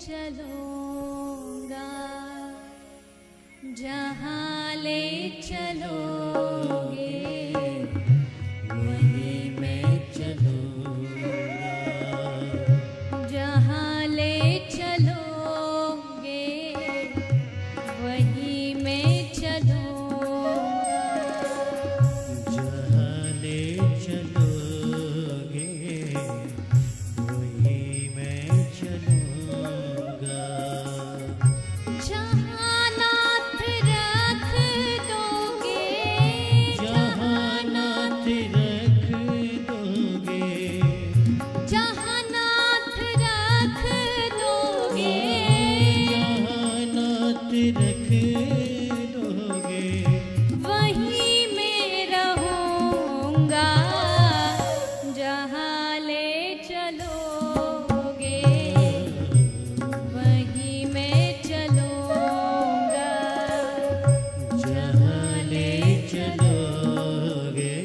चलूंगा, जहाँ ले चलोगे वहीं मैं चलूंगा, जहाँ ले चलोगे वहीं मैं चलूंगा, जहाँ ले चलोगे वहीं मैं चलूंगा, जहाँ नाथ रख दोगे, जहाँ नाथ रख दोगे, जहाँ नाथ रख दोगे जहाँ नाथ रख दोगे वहीं मैं रहूंगा, जहाँ ले चलोगे वहीं मैं चलूंगा, जहाँ ले चलोगे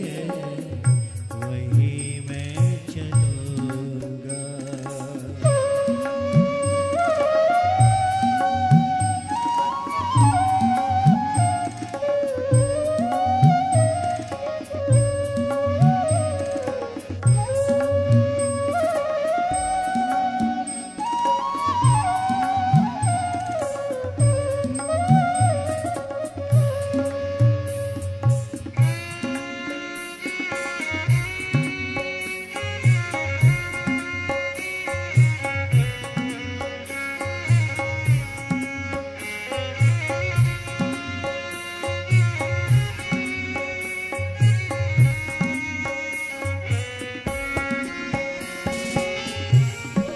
वहीं मैं चलूंगा।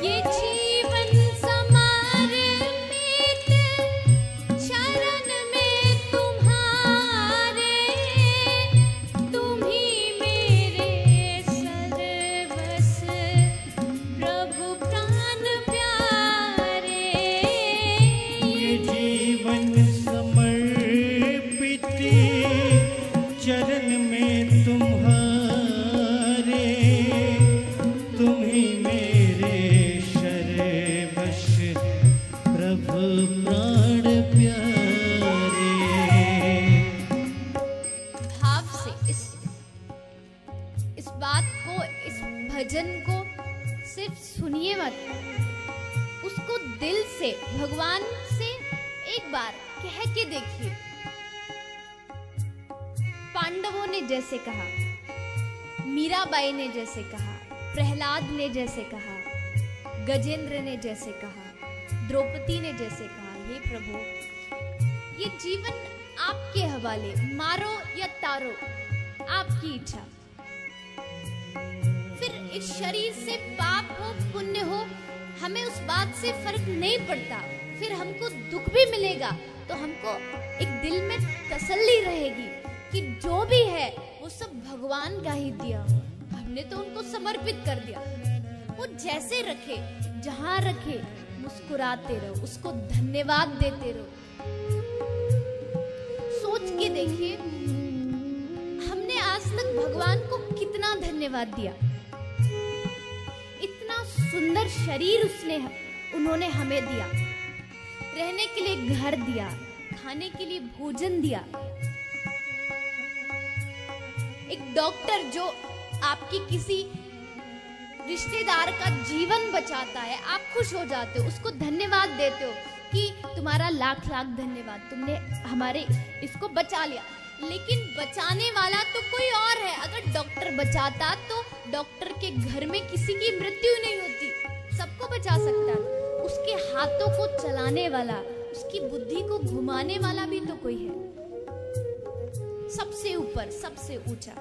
ये जीवन समर्पित शरण में तुम्हारे, तुम ही मेरे सर्वस्व प्रभु प्राण प्यारे। ये जीवन समर्पित चरण में तुम्हारे, तुम ही मेरे सर्वस्व प्रभु प्राण प्यारे। भाव से इस बात को, इस भजन को सिर्फ सुनिए मत, उसको दिल से भगवान से एक बार कह के देखिए। पांडवों ने जैसे कहा, मीराबाई ने जैसे कहा, प्रहलाद ने जैसे कहा, गजेंद्र ने जैसे कहा, द्रौपदी ने जैसे कहा, हे प्रभु ये जीवन आपके हवाले, मारो या तारो आपकी इच्छा। फिर इस शरीर से पाप हो पुण्य हो हमें उस बात से फर्क नहीं पड़ता, फिर हमको दुख भी मिलेगा तो हमको एक दिल में तसल्ली रहेगी कि जो भी है वो सब भगवान का ही दिया हुआ, हमने तो उनको समर्पित कर दिया। वो जैसे रखे, जहां रखे, मुस्कुराते रहो, उसको धन्यवाद देते रहो। सोच के देखिए हमने आज तक भगवान को कितना धन्यवाद दिया। इतना सुंदर शरीर उन्होंने हमें दिया, रहने के लिए घर दिया, खाने के लिए भोजन दिया। एक डॉक्टर जो आपकी किसी रिश्तेदार का जीवन बचाता है, आप खुश हो जाते हो, उसको धन्यवाद देते हो कि तुम्हारा लाख लाख धन्यवाद, तुमने हमारे इसको बचा लिया। लेकिन बचाने वाला तो कोई और है। अगर डॉक्टर बचाता तो डॉक्टर के घर में किसी की मृत्यु नहीं होती, सबको बचा सकता। उसके हाथों को चलाने वाला, उसकी बुद्धि को घुमाने वाला भी तो कोई है, सबसे ऊपर, सबसे ऊंचा।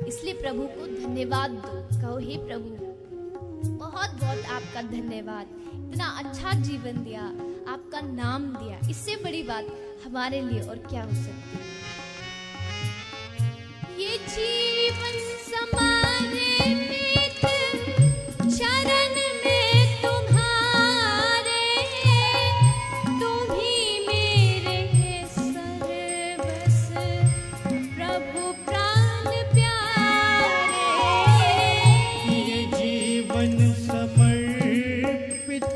इसलिए प्रभु को धन्यवाद दो, कहो हे प्रभु बहुत बहुत आपका धन्यवाद, इतना अच्छा जीवन दिया, आपका नाम दिया, इससे बड़ी बात हमारे लिए और क्या हो सकती है। ये जीवन समर्पित शरण में तुम्हारे, तुम ही मेरे सर्वस्व प्रभु प्राण प्यारे। ये जीवन समर्पित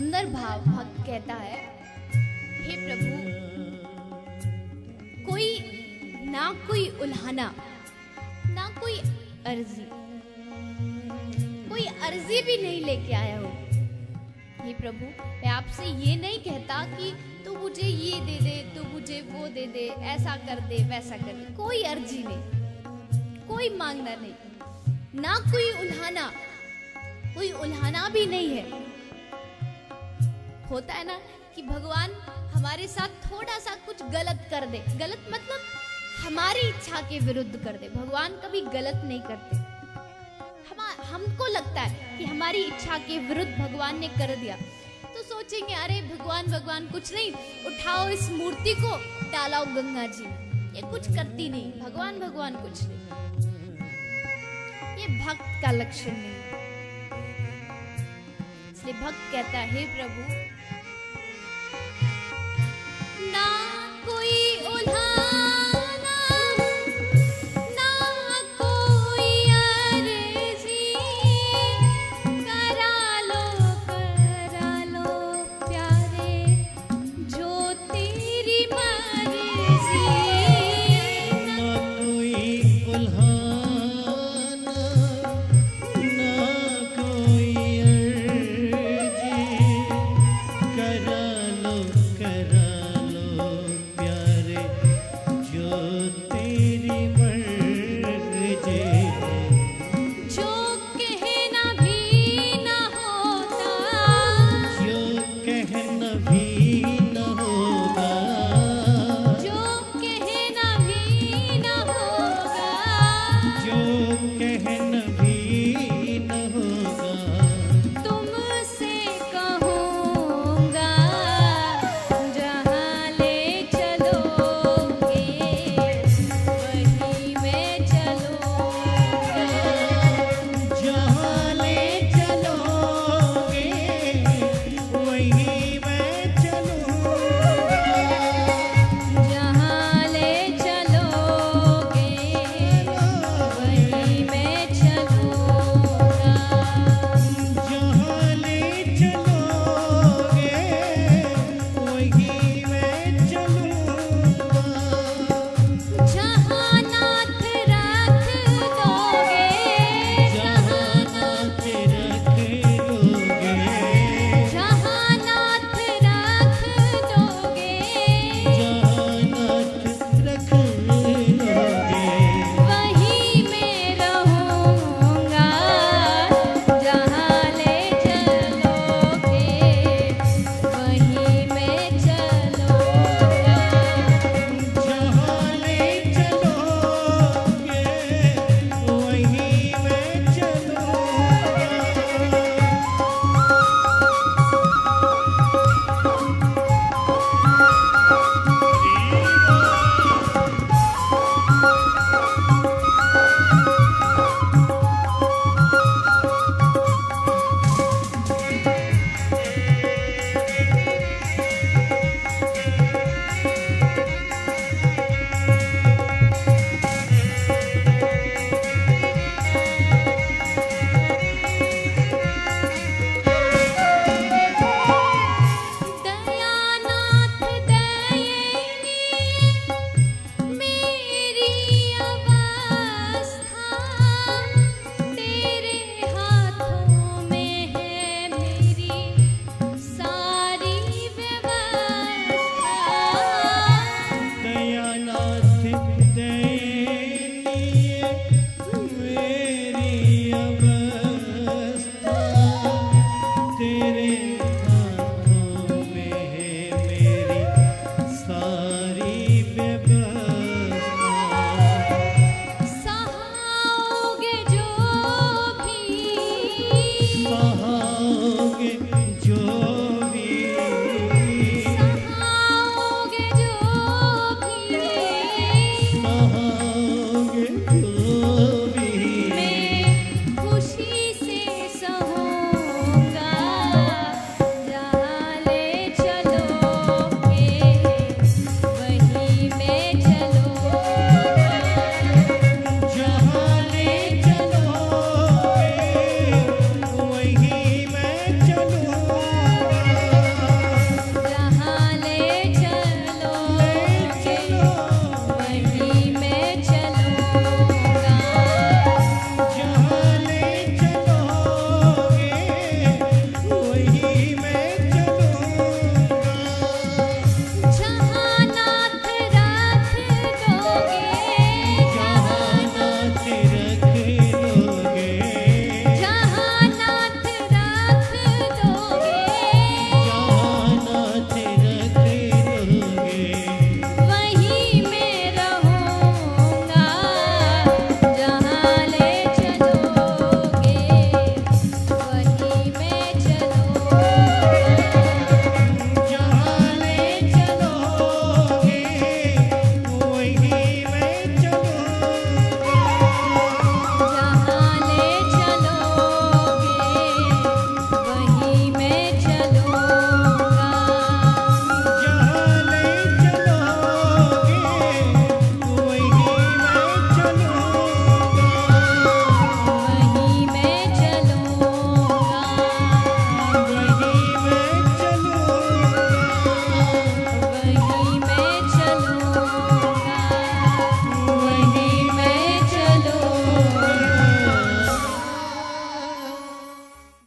सुंदर भाव भक्त कहता है, हे प्रभु, कोई उल्हाना, ना कोई अर्जी, कोई अर्जी भी नहीं लेके आया हो। हे प्रभु, मैं आपसे ये नहीं कहता कि तू मुझे ये दे दे, तू मुझे वो दे दे, ऐसा कर दे, वैसा कर दे। कोई अर्जी नहीं, कोई मांगना नहीं, ना कोई उल्हाना भी नहीं है। होता है ना कि भगवान हमारे साथ थोड़ा सा कुछ गलत कर दे, गलत मतलब हमारी इच्छा के विरुद्ध कर दे। भगवान कभी गलत नहीं करते। हमको लगता है कि हमारी इच्छा के विरुद्ध भगवान ने कर दिया तो सोचेंगे, अरे भगवान कुछ नहीं, उठाओ इस मूर्ति को, डालाओ गंगा जी में। ये कुछ करती नहीं, भगवान कुछ नहीं। ये भक्त का लक्षण नहीं। इसलिए भक्त कहता है, हे प्रभु, ना